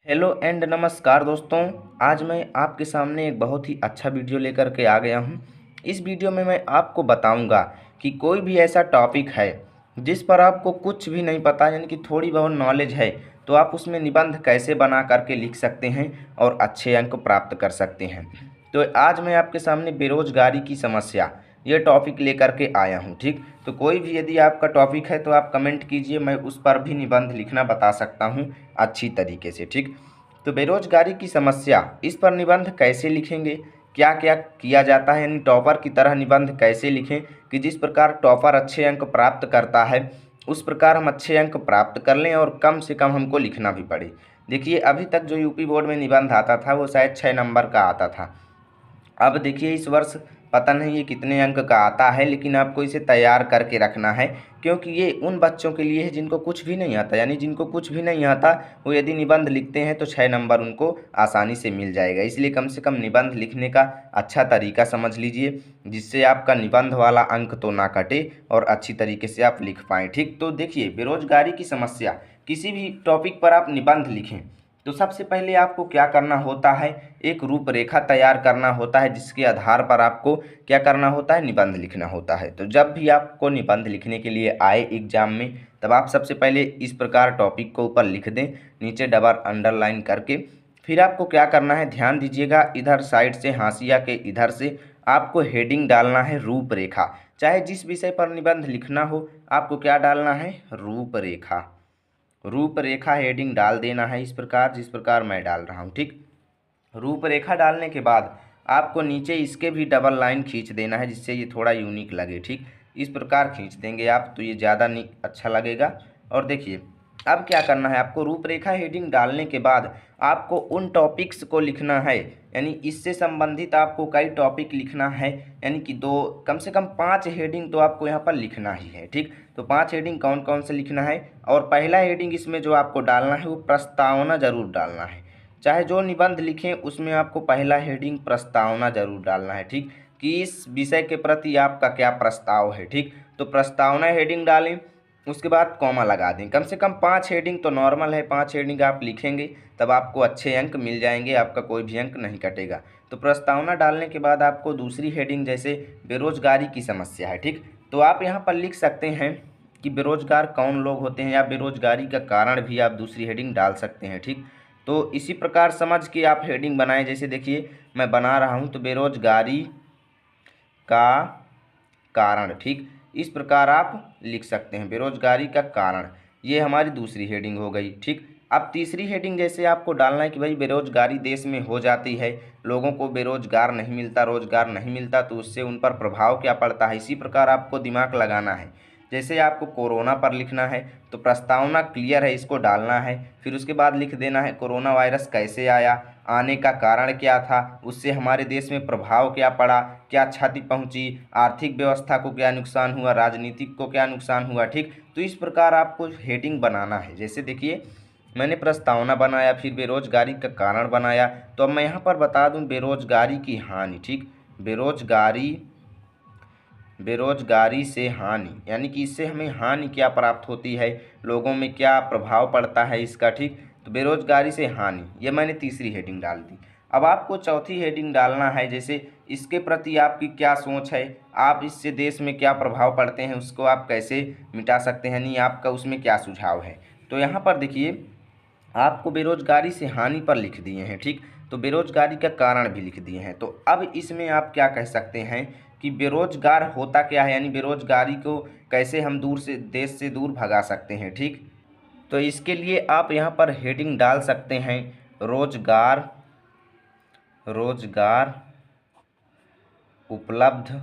Hello and नमस्कार दोस्तों। आज मैं आपके सामने एक बहुत ही अच्छा वीडियो लेकर के आ गया हूं। इस वीडियो में मैं आपको बताऊंगा कि कोई भी ऐसा टॉपिक है जिस पर आपको कुछ भी नहीं पता, यानी कि थोड़ी बहुत नॉलेज है, तो आप उसमें निबंध कैसे बना करके लिख सकते हैं और अच्छे अंक प्राप्त कर सकते हैं। तो आज मैं आपके सामने बेरोजगारी की समस्या ये टॉपिक लेकर के आया हूँ। ठीक, तो कोई भी यदि आपका टॉपिक है तो आप कमेंट कीजिए, मैं उस पर भी निबंध लिखना बता सकता हूँ अच्छी तरीके से। ठीक, तो बेरोजगारी की समस्या, इस पर निबंध कैसे लिखेंगे, क्या क्या किया जाता है, यानी टॉपर की तरह निबंध कैसे लिखें कि जिस प्रकार टॉपर अच्छे अंक प्राप्त करता है उस प्रकार हम अच्छे अंक प्राप्त कर लें और कम से कम हमको लिखना भी पड़े। देखिए, अभी तक जो यूपी बोर्ड में निबंध आता था वो शायद 6 नंबर का आता था। अब देखिए इस वर्ष पता नहीं ये कितने अंक का आता है, लेकिन आपको इसे तैयार करके रखना है, क्योंकि ये उन बच्चों के लिए है जिनको कुछ भी नहीं आता। यानी जिनको कुछ भी नहीं आता वो यदि निबंध लिखते हैं तो 6 नंबर उनको आसानी से मिल जाएगा। इसलिए कम से कम निबंध लिखने का अच्छा तरीका समझ लीजिए, जिससे आपका निबंध वाला अंक तो ना कटे और अच्छी तरीके से आप लिख पाएँ। ठीक, तो देखिए बेरोजगारी की समस्या, किसी भी टॉपिक पर आप निबंध लिखें तो सबसे पहले आपको क्या करना होता है, एक रूपरेखा तैयार करना होता है, जिसके आधार पर आपको क्या करना होता है, निबंध लिखना होता है। तो जब भी आपको निबंध लिखने के लिए आए एग्जाम में, तब आप सबसे पहले इस प्रकार टॉपिक को ऊपर लिख दें, नीचे डबल अंडरलाइन करके। फिर आपको क्या करना है, ध्यान दीजिएगा, इधर साइड से हाशिया के इधर से आपको हेडिंग डालना है रूपरेखा। चाहे जिस विषय पर निबंध लिखना हो, आपको क्या डालना है, रूपरेखा। रूपरेखा हेडिंग डाल देना है इस प्रकार, जिस प्रकार मैं डाल रहा हूँ। ठीक, रूपरेखा डालने के बाद आपको नीचे इसके भी डबल लाइन खींच देना है, जिससे ये थोड़ा यूनिक लगे। ठीक, इस प्रकार खींच देंगे आप तो ये ज़्यादा अच्छा लगेगा। और देखिए अब क्या करना है, आपको रूपरेखा हेडिंग डालने के बाद आपको उन टॉपिक्स को लिखना है, यानी इससे संबंधित आपको कई टॉपिक लिखना है, यानी कि कम से कम 5 हेडिंग तो आपको यहाँ पर लिखना ही है। ठीक, तो 5 हेडिंग कौन कौन से लिखना है, और पहला हेडिंग इसमें जो आपको डालना है वो प्रस्तावना जरूर डालना है। चाहे जो निबंध लिखें उसमें आपको पहला हेडिंग प्रस्तावना जरूर डालना है। ठीक, कि इस विषय के प्रति आपका क्या प्रस्ताव है। ठीक, तो प्रस्तावना हेडिंग डालें, उसके बाद कॉमा लगा दें। कम से कम 5 हेडिंग तो नॉर्मल है, 5 हेडिंग आप लिखेंगे तब आपको अच्छे अंक मिल जाएंगे, आपका कोई भी अंक नहीं कटेगा। तो प्रस्तावना डालने के बाद आपको दूसरी हेडिंग जैसे बेरोजगारी की समस्या है। ठीक, तो आप यहाँ पर लिख सकते हैं कि बेरोजगार कौन लोग होते हैं, या बेरोजगारी का कारण भी आप दूसरी हेडिंग डाल सकते हैं। ठीक, तो इसी प्रकार समझ के आप हेडिंग बनाएं। जैसे देखिए मैं बना रहा हूं, तो बेरोजगारी का कारण। ठीक, इस प्रकार आप लिख सकते हैं, बेरोजगारी का कारण। ये हमारी दूसरी हेडिंग हो गई। ठीक, अब तीसरी हेडिंग जैसे आपको डालना है कि भाई बेरोजगारी देश में हो जाती है, लोगों को बेरोजगार नहीं मिलता, रोजगार नहीं मिलता, तो उससे उन पर प्रभाव क्या पड़ता है, इसी प्रकार आपको दिमाग लगाना है। जैसे आपको कोरोना पर लिखना है तो प्रस्तावना क्लियर है, इसको डालना है। फिर उसके बाद लिख देना है कोरोना वायरस कैसे आया, आने का कारण क्या था, उससे हमारे देश में प्रभाव क्या पड़ा, क्या क्षति पहुंची, आर्थिक व्यवस्था को क्या नुकसान हुआ, राजनीतिक को क्या नुकसान हुआ। ठीक, तो इस प्रकार आपको हेडिंग बनाना है। जैसे देखिए मैंने प्रस्तावना बनाया, फिर बेरोजगारी का कारण बनाया, तो अब मैं यहाँ पर बता दूँ बेरोजगारी की हानि। ठीक, बेरोजगारी से हानि, यानी कि इससे हमें हानि क्या प्राप्त होती है, लोगों में क्या प्रभाव पड़ता है इसका। ठीक, तो बेरोजगारी से हानि, ये मैंने तीसरी हेडिंग डाल दी। अब आपको चौथी हेडिंग डालना है, जैसे इसके प्रति आपकी क्या सोच है, आप इससे देश में क्या प्रभाव पड़ते हैं, उसको आप कैसे मिटा सकते हैं, नहीं आपका उसमें क्या सुझाव है। तो यहाँ पर देखिए आपको बेरोजगारी से हानि पर लिख दिए हैं। ठीक, तो बेरोजगारी का कारण भी लिख दिए हैं। तो अब इसमें आप क्या कह सकते हैं कि बेरोजगार होता क्या है, यानी बेरोजगारी को कैसे हम दूर से, देश से दूर भगा सकते हैं। ठीक, तो इसके लिए आप यहाँ पर हेडिंग डाल सकते हैं रोजगार उपलब्ध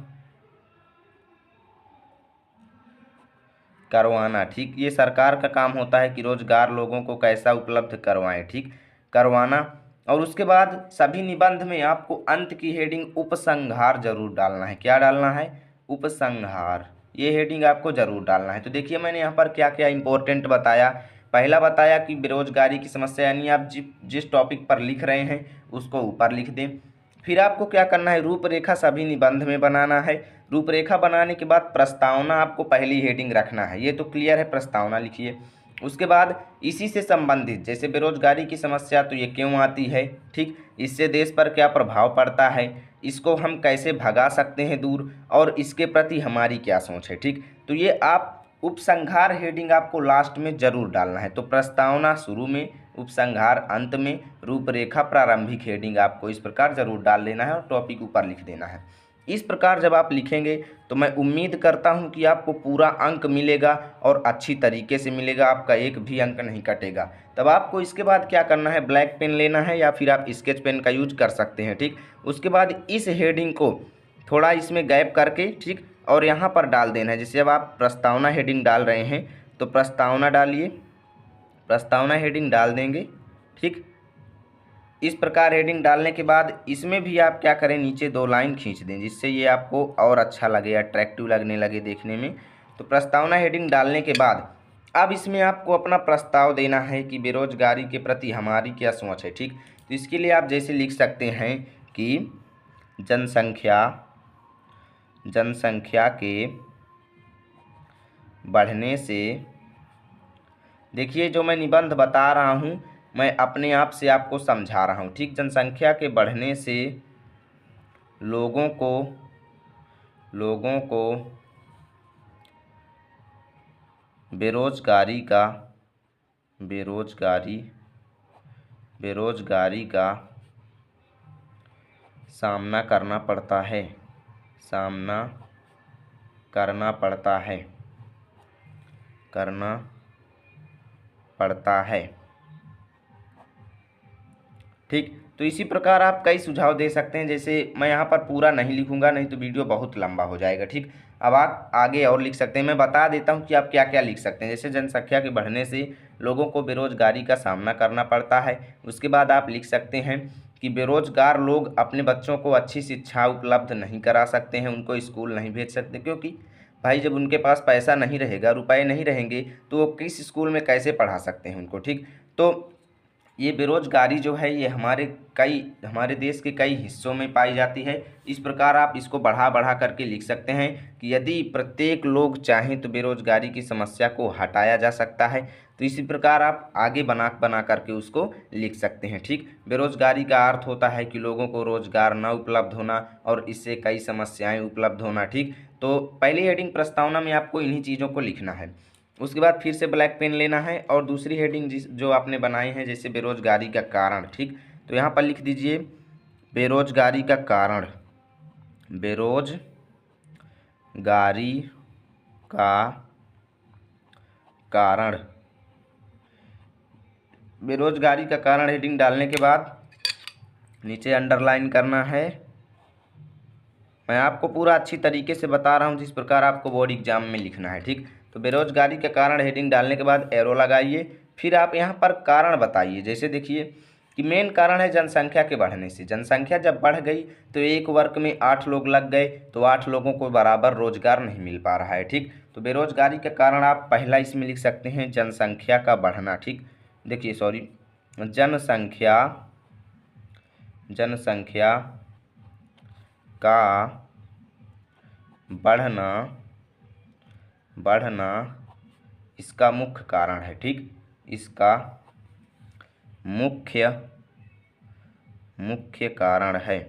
करवाना। ठीक, ये सरकार का काम होता है कि रोजगार लोगों को कैसा उपलब्ध करवाएं। ठीक, करवाना। और उसके बाद सभी निबंध में आपको अंत की हेडिंग उपसंहार जरूर डालना है। क्या डालना है, उपसंहार, ये हेडिंग आपको जरूर डालना है। तो देखिए मैंने यहाँ पर क्या क्या इंपॉर्टेंट बताया। पहला बताया कि बेरोजगारी की समस्या, यानी आप जिस टॉपिक पर लिख रहे हैं उसको ऊपर लिख दें। फिर आपको क्या करना है, रूपरेखा सभी निबंध में बनाना है। रूपरेखा बनाने के बाद प्रस्तावना आपको पहली हेडिंग रखना है, ये तो क्लियर है, प्रस्तावना लिखिए। उसके बाद इसी से संबंधित जैसे बेरोजगारी की समस्या तो ये क्यों आती है, ठीक, इससे देश पर क्या प्रभाव पड़ता है, इसको हम कैसे भगा सकते हैं दूर, और इसके प्रति हमारी क्या सोच है, ठीक। तो ये आप उपसंहार हेडिंग आपको लास्ट में जरूर डालना है। तो प्रस्तावना शुरू में, उपसंहार अंत में, रूपरेखा प्रारंभिक हेडिंग आपको इस प्रकार जरूर डाल लेना है और टॉपिक ऊपर लिख देना है। इस प्रकार जब आप लिखेंगे तो मैं उम्मीद करता हूं कि आपको पूरा अंक मिलेगा और अच्छी तरीके से मिलेगा, आपका एक भी अंक नहीं कटेगा। तब आपको इसके बाद क्या करना है, ब्लैक पेन लेना है या फिर आप स्केच पेन का यूज कर सकते हैं, ठीक। उसके बाद इस हेडिंग को थोड़ा इसमें गैप करके, ठीक, और यहाँ पर डाल देना है। जैसे अब आप प्रस्तावना हेडिंग डाल रहे हैं तो प्रस्तावना डालिए, प्रस्तावना हेडिंग डाल देंगे, ठीक। इस प्रकार हेडिंग डालने के बाद इसमें भी आप क्या करें, नीचे 2 लाइन खींच दें जिससे ये आपको और अच्छा लगे, अट्रैक्टिव लगने लगे देखने में। तो प्रस्तावना हेडिंग डालने के बाद अब इसमें आपको अपना प्रस्ताव देना है कि बेरोजगारी के प्रति हमारी क्या सोच है, ठीक। तो इसके लिए आप जैसे लिख सकते हैं कि जनसंख्या के बढ़ने से, देखिए जो मैं निबंध बता रहा हूँ मैं अपने आप से आपको समझा रहा हूँ, ठीक। जनसंख्या के बढ़ने से लोगों को बेरोजगारी का सामना करना पड़ता है, ठीक। तो इसी प्रकार आप कई सुझाव दे सकते हैं। जैसे मैं यहाँ पर पूरा नहीं लिखूंगा, नहीं तो वीडियो बहुत लंबा हो जाएगा, ठीक। अब आप आगे और लिख सकते हैं, मैं बता देता हूँ कि आप क्या क्या लिख सकते हैं। जैसे जनसंख्या के बढ़ने से लोगों को बेरोजगारी का सामना करना पड़ता है। उसके बाद आप लिख सकते हैं कि बेरोजगार लोग अपने बच्चों को अच्छी शिक्षा उपलब्ध नहीं करा सकते हैं, उनको स्कूल नहीं भेज सकते, क्योंकि भाई जब उनके पास पैसा नहीं रहेगा, रुपए नहीं रहेंगे, तो वो किस स्कूल में कैसे पढ़ा सकते हैं उनको, ठीक। तो ये बेरोजगारी जो है ये हमारे देश के कई हिस्सों में पाई जाती है। इस प्रकार आप इसको बढ़ा बढ़ा करके लिख सकते हैं कि यदि प्रत्येक लोग चाहें तो बेरोजगारी की समस्या को हटाया जा सकता है। तो इसी प्रकार आप आगे बना बना करके उसको लिख सकते हैं, ठीक। बेरोजगारी का अर्थ होता है कि लोगों को रोजगार न उपलब्ध होना और इससे कई समस्याएं उपलब्ध होना, ठीक। तो पहली हेडिंग प्रस्तावना में आपको इन्हीं चीज़ों को लिखना है। उसके बाद फिर से ब्लैक पेन लेना है और दूसरी हेडिंग जो आपने बनाई है, जैसे बेरोजगारी का कारण, ठीक। तो यहाँ पर लिख दीजिए बेरोजगारी का कारण, बेरोजगारी का कारण। बेरोजगारी का कारण हेडिंग डालने के बाद नीचे अंडरलाइन करना है। मैं आपको पूरा अच्छी तरीके से बता रहा हूँ जिस प्रकार आपको बोर्ड एग्जाम में लिखना है, ठीक। तो बेरोजगारी के कारण हेडिंग डालने के बाद एरो लगाइए, फिर आप यहाँ पर कारण बताइए। जैसे देखिए कि मेन कारण है जनसंख्या के बढ़ने से। जनसंख्या जब बढ़ गई तो एक वर्ग में 8 लोग लग गए, तो 8 लोगों को बराबर रोजगार नहीं मिल पा रहा है, ठीक। तो बेरोजगारी के कारण आप पहला इसमें लिख सकते हैं जनसंख्या का बढ़ना, ठीक। देखिए सॉरी, जनसंख्या का बढ़ना इसका मुख्य कारण है, ठीक। इसका मुख्य कारण है।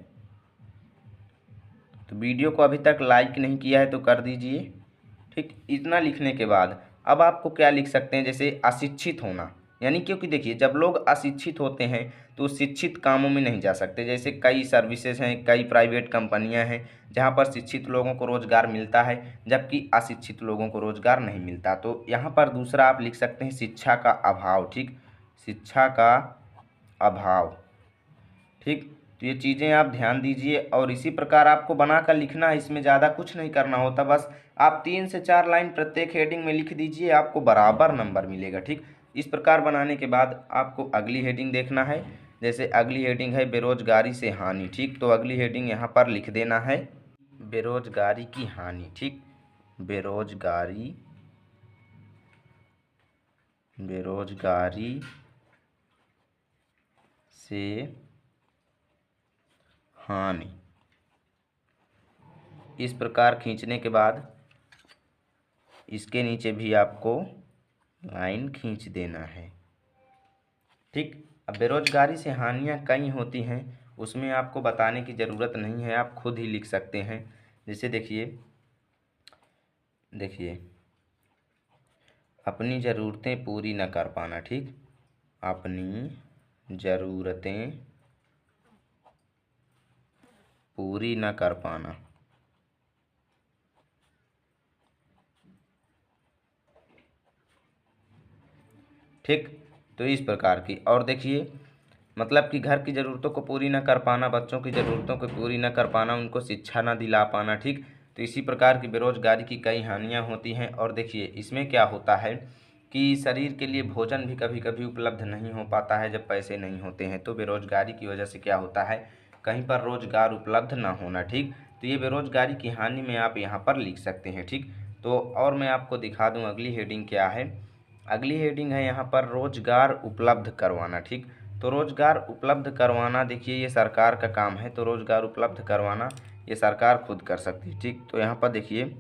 तो वीडियो को अभी तक लाइक नहीं किया है तो कर दीजिए, ठीक। इतना लिखने के बाद अब आपको क्या लिख सकते हैं, जैसे अशिक्षित होना, यानी क्योंकि देखिए जब लोग अशिक्षित होते हैं तो शिक्षित कामों में नहीं जा सकते। जैसे कई सर्विसेज हैं, कई प्राइवेट कंपनियां हैं जहां पर शिक्षित लोगों को रोजगार मिलता है, जबकि अशिक्षित लोगों को रोजगार नहीं मिलता। तो यहाँ पर दूसरा आप लिख सकते हैं शिक्षा का अभाव, ठीक। शिक्षा का अभाव, ठीक। तो ये चीज़ें आप ध्यान दीजिए और इसी प्रकार आपको बनाकर लिखना है। इसमें ज़्यादा कुछ नहीं करना होता, बस आप 3 से 4 लाइन प्रत्येक हेडिंग में लिख दीजिए, आपको बराबर नंबर मिलेगा, ठीक। इस प्रकार बनाने के बाद आपको अगली हेडिंग देखना है। जैसे अगली हेडिंग है बेरोजगारी से हानि, ठीक। तो अगली हेडिंग यहाँ पर लिख देना है बेरोजगारी की हानि, ठीक। बेरोजगारी से हानि। इस प्रकार खींचने के बाद इसके नीचे भी आपको लाइन खींच देना है। ठीक, अब बेरोजगारी से हानियां कई होती हैं, उसमें आपको बताने की ज़रूरत नहीं है, आप खुद ही लिख सकते हैं। जैसे देखिए देखिए अपनी ज़रूरतें पूरी न कर पाना। ठीक, अपनी ज़रूरतें पूरी न कर पाना। ठीक, तो इस प्रकार की। और देखिए मतलब कि घर की ज़रूरतों को पूरी न कर पाना, बच्चों की ज़रूरतों को पूरी न कर पाना, उनको शिक्षा न दिला पाना। ठीक, तो इसी प्रकार की बेरोजगारी की कई हानियां होती हैं। और देखिए इसमें क्या होता है कि शरीर के लिए भोजन भी कभी कभी उपलब्ध नहीं हो पाता है जब पैसे नहीं होते हैं। तो बेरोजगारी की वजह से क्या होता है, कहीं पर रोजगार उपलब्ध ना होना। ठीक, तो ये बेरोजगारी की हानि में आप यहाँ पर लिख सकते हैं। ठीक, तो और मैं आपको दिखा दूँ अगली हेडिंग क्या है। अगली हेडिंग है यहाँ पर रोजगार उपलब्ध करवाना। ठीक, तो रोजगार उपलब्ध करवाना देखिए ये सरकार का काम है, तो रोजगार उपलब्ध करवाना ये सरकार खुद कर सकती है। ठीक, तो यहाँ पर देखिए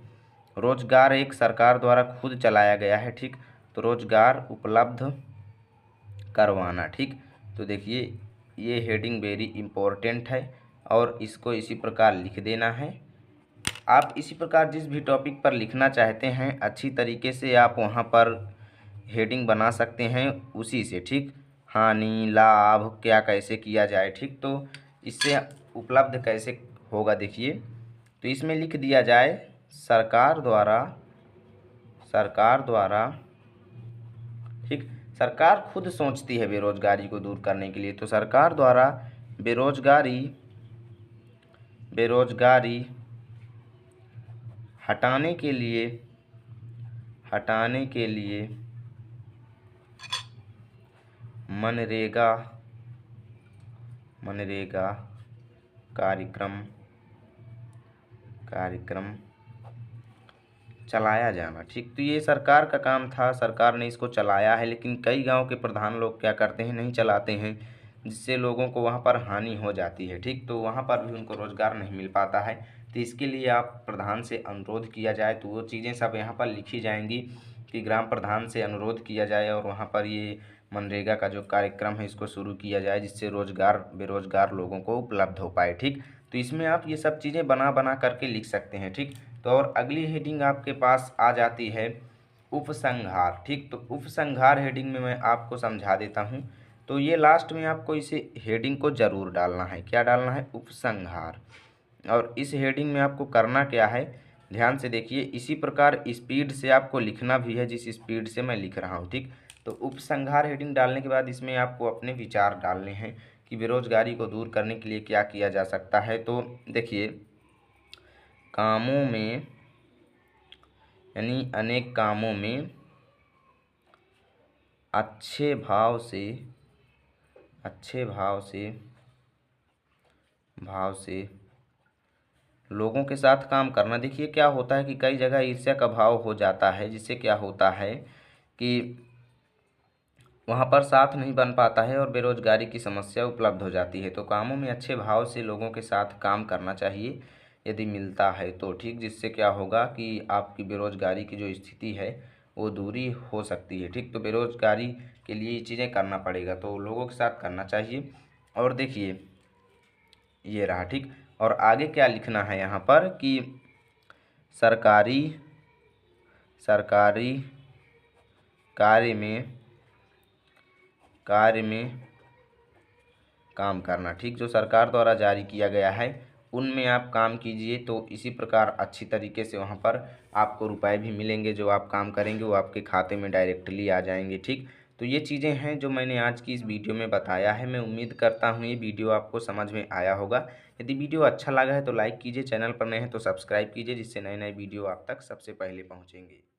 रोजगार एक सरकार द्वारा खुद चलाया गया है। ठीक, तो रोजगार उपलब्ध करवाना। ठीक, तो देखिए ये हेडिंग वेरी इम्पोर्टेंट है और इसको इसी प्रकार लिख देना है। आप इसी प्रकार जिस भी टॉपिक पर लिखना चाहते हैं अच्छी तरीके से आप वहाँ पर हेडिंग बना सकते हैं उसी से। ठीक, हानि लाभ क्या कैसे किया जाए। ठीक, तो इससे उपलब्ध कैसे होगा देखिए, तो इसमें लिख दिया जाए सरकार द्वारा। ठीक, सरकार खुद सोचती है बेरोजगारी को दूर करने के लिए, तो सरकार द्वारा बेरोजगारी हटाने के लिए मनरेगा कार्यक्रम चलाया जाना। ठीक, तो ये सरकार का काम था, सरकार ने इसको चलाया है, लेकिन कई गांव के प्रधान लोग क्या करते हैं, नहीं चलाते हैं, जिससे लोगों को वहां पर हानि हो जाती है। ठीक, तो वहां पर भी उनको रोजगार नहीं मिल पाता है। तो इसके लिए आप प्रधान से अनुरोध किया जाए, तो वो चीज़ें सब यहाँ पर लिखी जाएंगी कि ग्राम प्रधान से अनुरोध किया जाए और वहाँ पर ये मनरेगा का जो कार्यक्रम है इसको शुरू किया जाए, जिससे बेरोजगार लोगों को उपलब्ध हो पाए। ठीक, तो इसमें आप ये सब चीज़ें बना बना करके लिख सकते हैं। ठीक, तो और अगली हेडिंग आपके पास आ जाती है उपसंहार। ठीक, तो उपसंहार हेडिंग में मैं आपको समझा देता हूँ। तो ये लास्ट में आपको इसे हेडिंग को ज़रूर डालना है। क्या डालना है, उपसंहार। और इस हेडिंग में आपको करना क्या है, ध्यान से देखिए, इसी प्रकार स्पीड से आपको लिखना भी है जिस स्पीड से मैं लिख रहा हूँ। ठीक, तो उपसंहार हेडिंग डालने के बाद इसमें आपको अपने विचार डालने हैं कि बेरोजगारी को दूर करने के लिए क्या किया जा सकता है। तो देखिए कामों में यानी अनेक कामों में अच्छे भाव से लोगों के साथ काम करना। देखिए क्या होता है कि कई जगह ईर्ष्या का भाव हो जाता है, जिससे क्या होता है कि वहाँ पर साथ नहीं बन पाता है और बेरोजगारी की समस्या उपलब्ध हो जाती है। तो कामों में अच्छे भाव से लोगों के साथ काम करना चाहिए यदि मिलता है तो। ठीक, जिससे क्या होगा कि आपकी बेरोजगारी की जो स्थिति है वो दूरी हो सकती है। ठीक, तो बेरोजगारी के लिए ये चीज़ें करना पड़ेगा, तो लोगों के साथ करना चाहिए। और देखिए ये रहा। ठीक, और आगे क्या लिखना है यहाँ पर कि सरकारी कार्य में काम करना। ठीक, जो सरकार द्वारा जारी किया गया है उनमें आप काम कीजिए, तो इसी प्रकार अच्छी तरीके से वहाँ पर आपको रुपए भी मिलेंगे, जो आप काम करेंगे वो आपके खाते में डायरेक्टली आ जाएंगे। ठीक, तो ये चीज़ें हैं जो मैंने आज की इस वीडियो में बताया है। मैं उम्मीद करता हूँ ये वीडियो आपको समझ में आया होगा। यदि वीडियो अच्छा लगा है तो लाइक कीजिए, चैनल पर नए हैं तो सब्सक्राइब कीजिए, जिससे नए नए वीडियो आप तक सबसे पहले पहुँचेंगे।